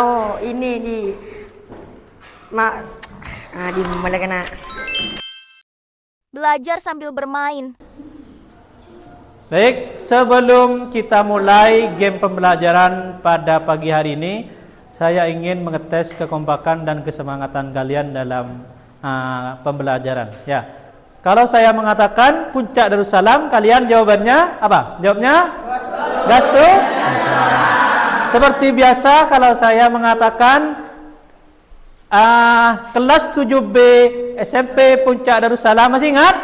Oh, ini di di mana kena. Belajar sambil bermain. Baik, sebelum kita mulai game pembelajaran pada pagi hari ini, saya ingin mengetes kekompakan dan kesemangatan kalian dalam pembelajaran. Ya, kalau saya mengatakan puncak Darussalam, kalian jawabannya apa? Jawabnya? Gastu? Seperti biasa, kalau saya mengatakan kelas 7B SMP Puncak Darussalam, masih ingat?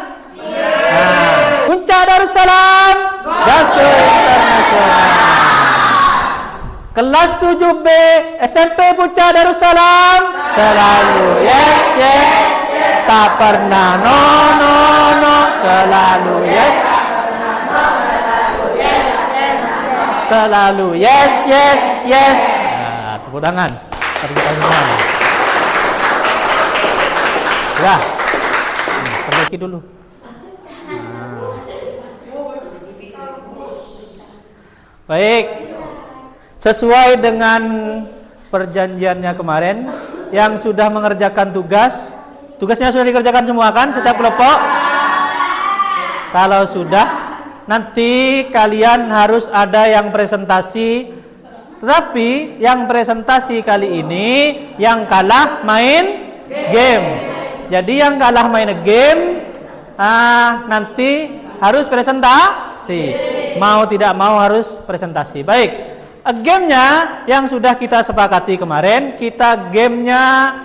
Puncak Darussalam Gasto Internasional. Kelas 7B SMP Puncak Darussalam selalu yes yes, tak pernah no no no, selalu yes, selalu yes yes yes. Nah, tepuk tangan. Ya, perbaiki dulu. Baik, sesuai dengan perjanjiannya kemarin, yang sudah mengerjakan tugasnya sudah dikerjakan semua kan, setiap kelompok? Kalau sudah, nanti kalian harus ada yang presentasi, tetapi yang presentasi kali ini yang kalah main game. Jadi yang kalah main game, nanti harus presentasi. Mau tidak mau harus presentasi. Baik, gamenya yang sudah kita sepakati kemarin, kita gamenya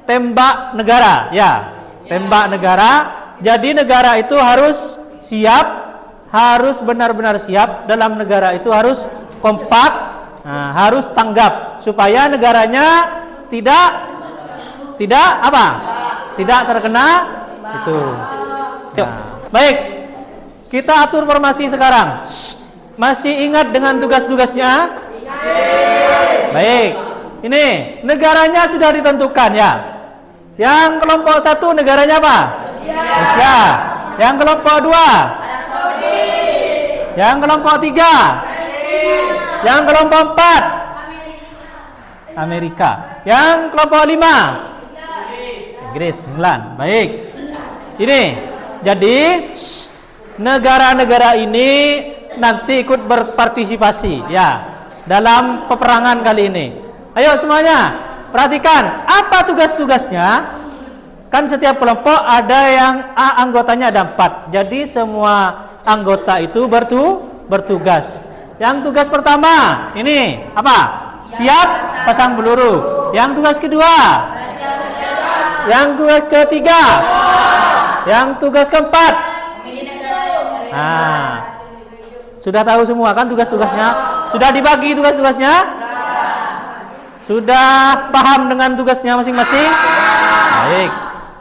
tembak negara. Ya, tembak negara. Jadi negara itu harus siap, harus benar-benar siap. Dalam negara itu harus kompak, harus tanggap supaya negaranya tidak apa? Tidak terkena itu. Baik, kita atur formasi sekarang. Masih ingat dengan tugas-tugasnya? Baik, ini negaranya sudah ditentukan ya. Yang kelompok 1 negaranya apa? Rusia. Yang kelompok 2? Yang kelompok 3? Yang kelompok 4? Amerika. Yang kelompok 5? Inggris, England. Baik. Ini, jadi negara-negara ini nanti ikut berpartisipasi ya dalam peperangan kali ini. Ayo semuanya perhatikan apa tugas-tugasnya. Kan setiap kelompok ada yang anggotanya ada 4. Jadi semua anggota itu bertugas. Yang tugas pertama ini apa? Siap pasang peluru. Yang tugas kedua, yang tugas ketiga, yang tugas keempat. Sudah tahu semua kan tugas-tugasnya? Sudah dibagi tugas-tugasnya? Sudah paham dengan tugasnya masing-masing? Baik,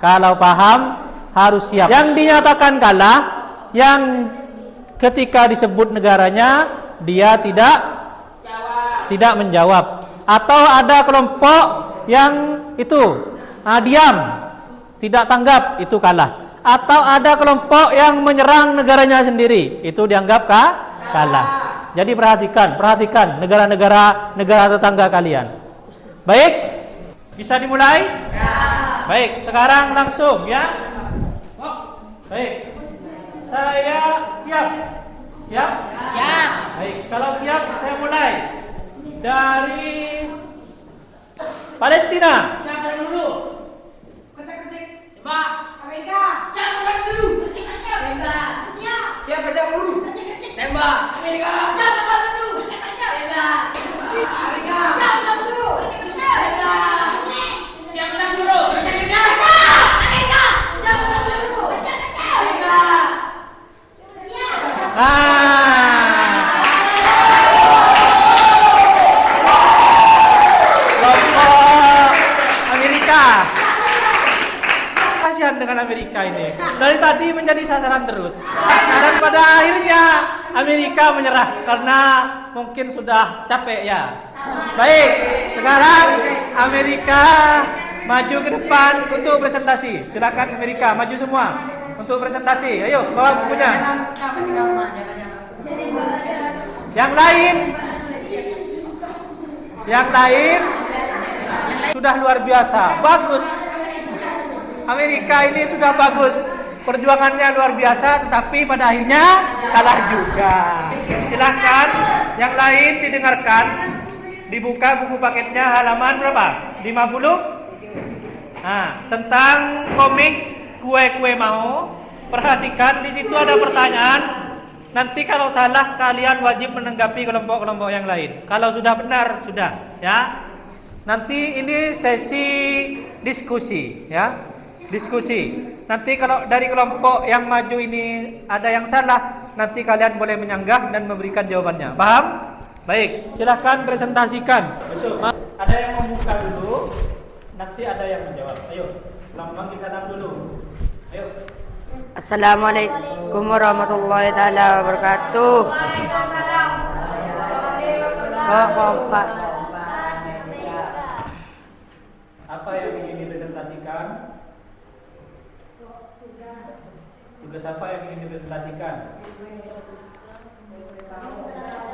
kalau paham harus siap. Yang dinyatakan kalah, yang ketika disebut negaranya dia tidak menjawab, atau ada kelompok yang itu diam, tidak tanggap, itu kalah. Atau ada kelompok yang menyerang negaranya sendiri, itu dianggap kalah. Jadi perhatikan negara tetangga kalian. Baik, bisa dimulai? Ya. Baik, sekarang langsung ya. Baik, saya siap. Siap? Siap. Baik, kalau siap saya mulai dari Palestina. Siapa dulu? Ketik-ketik. Tembak. Amerika. Siapa dulu? Ketik-ketik. Tembak. Siapa dulu? Ketik-ketik. Tembak. Amerika. Siapa dulu? Ketik-ketik. Tembak. Amerika. Siapa dulu? Ketik-ketik. Tembak. Siapa dulu? Ketik-ketik. Tembak. Amerika. Siapa dulu? Ketik-ketik. Tembak. Kasihan dengan Amerika ini. Dari tadi menjadi sasaran terus. Dan pada akhirnya Amerika menyerah karena mungkin sudah capek ya. Baik, sekarang Amerika maju ke depan untuk presentasi. Silakan Amerika maju semua untuk presentasi. Ayo bawa bukunya. Yang lain Sudah luar biasa, bagus. Amerika ini sudah bagus. Perjuangannya luar biasa, tetapi pada akhirnya kalah juga. Silahkan yang lain didengarkan. Dibuka buku paketnya halaman berapa? 50? Nah, tentang komik kue-kue mau. Perhatikan di situ ada pertanyaan. Nanti kalau salah kalian wajib menanggapi kelompok-kelompok yang lain. Kalau sudah benar sudah, ya. Nanti ini sesi diskusi, ya. Diskusi. Nanti kalau dari kelompok yang maju ini ada yang salah, nanti kalian boleh menyanggah dan memberikan jawabannya. Paham? Baik, silahkan presentasikan. Ada yang membuka dulu, nanti ada yang menjawab. Ayo, lambang kita dulu. Ayo. Assalamualaikum warahmatullahi taala wabarakatuh. Pak. Apa yang ingin dipresentasikan? Tugas apa yang ingin dipresentasikan?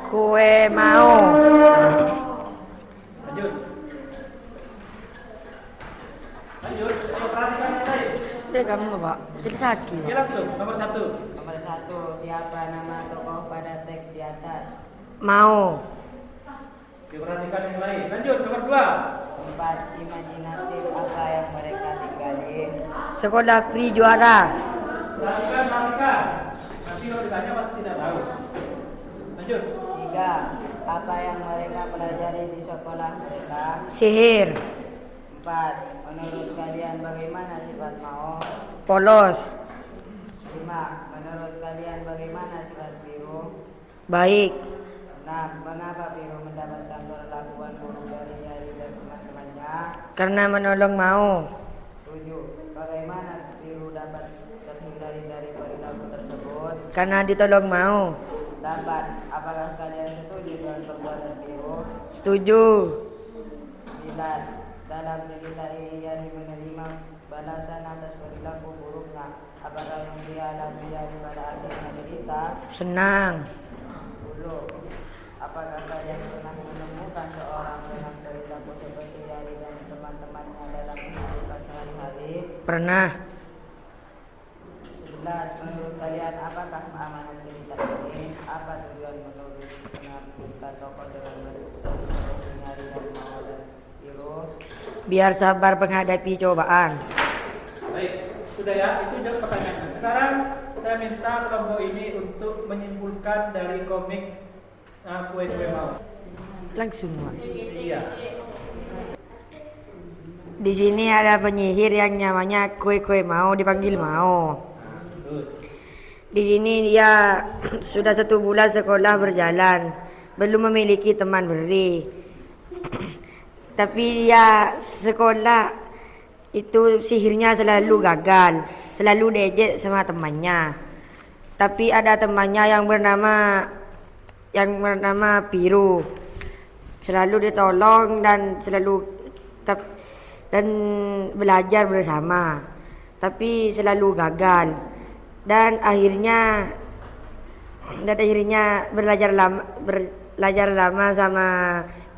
Kue mau. Lanjut. Ayo perhatikan yang lain. Dek kamu Pak, jadi sakit. Oke, langsung nomor 1. Nomor 1, siapa nama tokoh pada teks di atas? Mau. Diperhatikan yang lain. Lanjut nomor 2. Tempat imajinatif apa yang mereka tinggali? Sekolah Pri Juara. Perhatikan. Nanti kalau ditanya pasti tidak tahu. Lanjut. 3, apa yang mereka pelajari di sekolah mereka? Sihir. 4, menurut kalian bagaimana sifat mau? Polos. 5, menurut kalian bagaimana sifat biru? Baik. 6, mengapa biru mendapatkan perlakuan buruk dari Yari dan teman-temannya? Karena menolong mau. 7, bagaimana biru dapat terhindari dari perilaku tersebut? Karena ditolong mau. 8, apakah kalian setuju dengan perbuatan biru? Setuju. 9, dalam cerita ini Yari menerima balasan atas perilaku buruknya. Apakah yang dia alami Yari pada akhirnya cerita? Senang. 10, apakah kalian pernah menemukan seorang dengan perilaku seperti Yari dan teman-temannya dalam kehidupan sehari-hari? Pernah. 11, menurut kalian apakah amanat cerita ini? Apa tujuan menulis menampilkan tokoh dengan bentuk seperti Yari dan Mau dan Biru? Biar sabar menghadapi cobaan. Baik, sudah ya, itu jawab pertanyaannya. Sekarang saya minta kelompok ini untuk menyimpulkan dari komik kue-kue mau. Langsung Pak. Iya. Di sini ada penyihir yang namanya kue-kue mau, dipanggil mau. Terus. Di sini dia sudah 1 bulan sekolah berjalan, belum memiliki teman beri. Tapi dia sekolah itu sihirnya selalu gagal, selalu diejek sama temannya. Tapi ada temannya yang bernama Biru, selalu ditolong dan dan belajar bersama. Tapi selalu gagal. Dan akhirnya belajar lama sama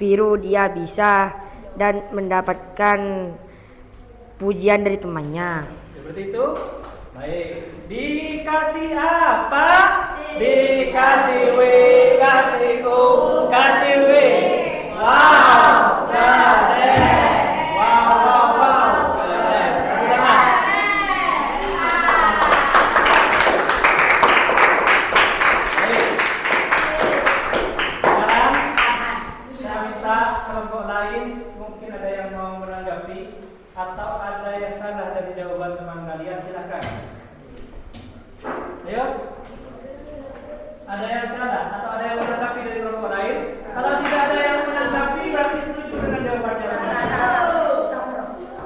Biru, dia bisa dan mendapatkan pujian dari temannya. Seperti itu. Baik. Dikasih apa? Dikasih W, kasih U, kasih W. Wow, keren. Wow, keren. Baik. Sekarang saya minta kelompok lain, mungkin ada yang mau menanggapi atau ada yang salah dari jawaban teman kalian, silakan. Ayo. Ada yang salah atau ada yang menanggapi dari kelompok lain? Kalau tidak ada yang menanggapi, berarti setuju dengan jawabannya.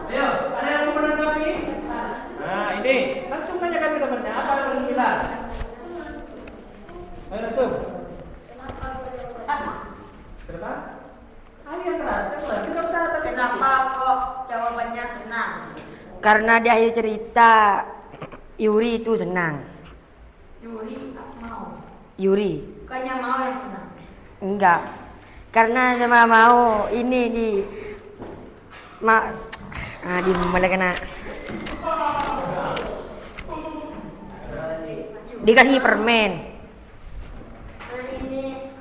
Ayo, ada yang mau menanggapi? Nah, ini langsung tanyakan ke temannya, apa yang harus bilang? Ayo langsung. Kenapa? Ayo yang keras, tidak usah. Kenapa kok jawabannya senang? Karena di akhir cerita Yuri itu senang. Yuri mau. Yuri. Bukannya mau yang senang. Enggak. Karena sama mau ini di malah kena dikasih permen. Ini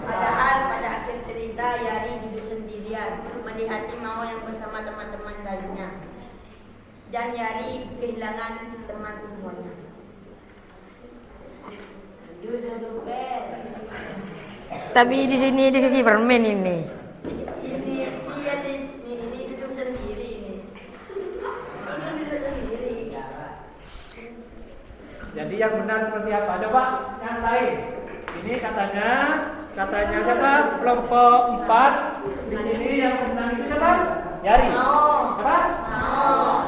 padahal pada akhir cerita Yari duduk sendirian melihat Imao yang bersama teman-teman lainnya, dan Yari kehilangan teman semuanya. Tapi di sini permen ini. Ini dia ini duduk sendiri ini. Ini duduk sendiri. Jadi yang benar seperti apa? Coba yang lain. Ini katanya siapa? Kelompok 4. Di sini yang senang itu siapa? Yari. Siapa?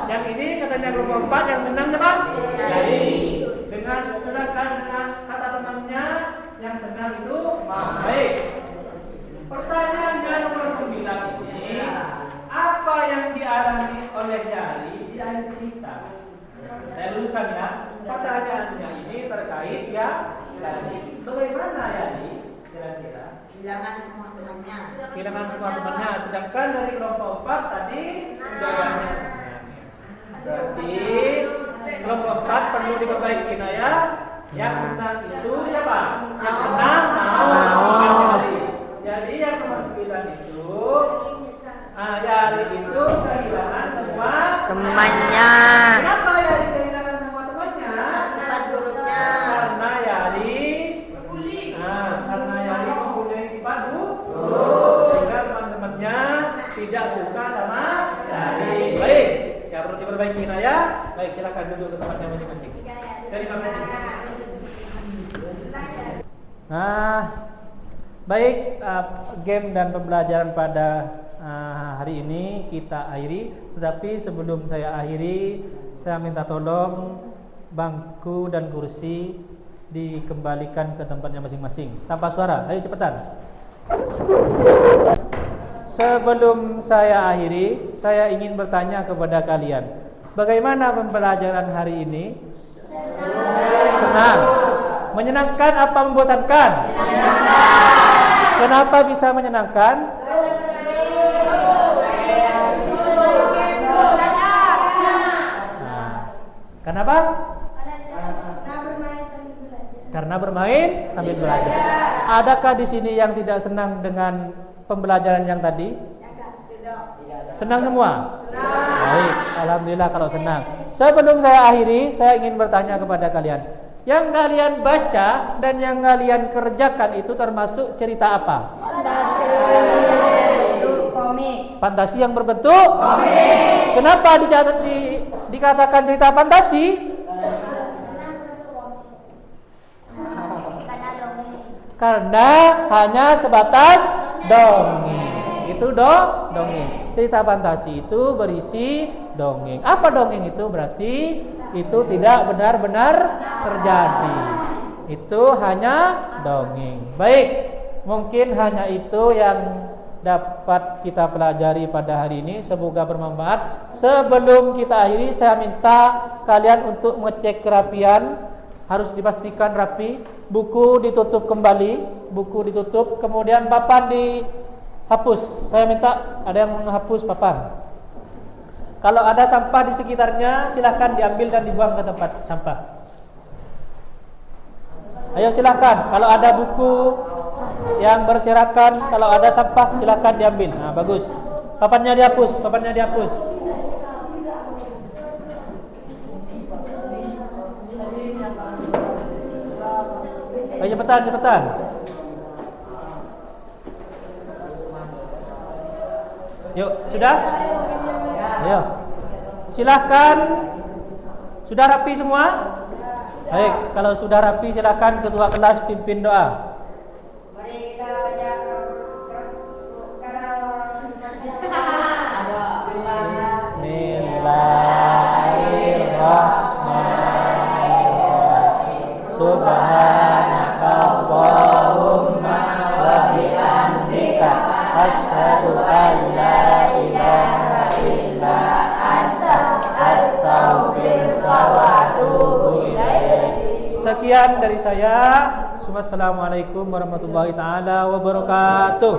Yang ini katanya kelompok 4 yang senang siapa? Yari. Sedangkan dengan kata temannya yang senang itu baik. Pertanyaannya nomor 9 ini, apa yang dialami oleh Yari di akhir cerita? Saya luruskan ya. Pertanyaannya ini terkait ya Yari. Bagaimana Yari kira-kira? Kehilangan semua temannya. Kehilangan semua temannya. Sedangkan dari kelompok 4 tadi semuanya. Berarti kelompok 4 perlu diperbaiki ya. Yang senang itu siapa? Yang senang mau. Jadi yang nomor 9 itu Yari itu kehilangan semua Temannya. Kenapa Yari kehilangan semua temannya? Sifat buruknya. Karena Yari mempunyai sifat buruk, sehingga teman-temannya tidak suka sama Yari. Baik, ya perlu diperbaiki ya. Baik, silakan duduk ke tempatnya masing-masing. Terima kasih. Baik, game dan pembelajaran pada hari ini kita akhiri. Tetapi sebelum saya akhiri, saya minta tolong bangku dan kursi dikembalikan ke tempatnya masing-masing tanpa suara. Ayo cepetan. Sebelum saya akhiri, saya ingin bertanya kepada kalian, bagaimana pembelajaran hari ini? Senang. Menyenangkan apa membosankan? Kenapa bisa menyenangkan? Kenapa? Karena bermain sambil belajar. Adakah di sini yang tidak senang dengan pembelajaran yang tadi? Senang semua? Baik, alhamdulillah kalau senang. Sebelum saya akhiri, saya ingin bertanya kepada kalian. Yang kalian baca dan yang kalian kerjakan itu termasuk cerita apa? Komik. Fantasi yang berbentuk komik. Kenapa dikatakan cerita fantasi? Karena hanya sebatas dongeng. Itu dongeng. Cerita fantasi itu berisi dongeng. Apa dongeng itu? Berarti itu tidak benar-benar terjadi. Itu hanya dongeng. Baik, mungkin hanya itu yang dapat kita pelajari pada hari ini. Semoga bermanfaat. Sebelum kita akhiri, saya minta kalian untuk mengecek kerapian. Harus dipastikan rapi. Buku ditutup kembali. Buku ditutup. Kemudian papan dihapus. Saya minta ada yang menghapus papan. Kalau ada sampah di sekitarnya, silakan diambil dan dibuang ke tempat sampah. Ayo silakan. Kalau ada buku yang berserakan, kalau ada sampah silakan diambil. Nah, bagus. Papannya dihapus. Ayo cepetan. Yuk, sudah? Ayo. Silahkan. Sudah rapi semua? Baik, kalau sudah rapi silakan ketua kelas pimpin doa. Mari kita baca Bismillahirrahmanirrahim. Subhanakallahumma wa bihamdika asyhadu an la ilaha illa anta astaghfiruka wa atubu ilaik. Sekian dari saya. Wassalamualaikum warahmatullahi taala wabarakatuh.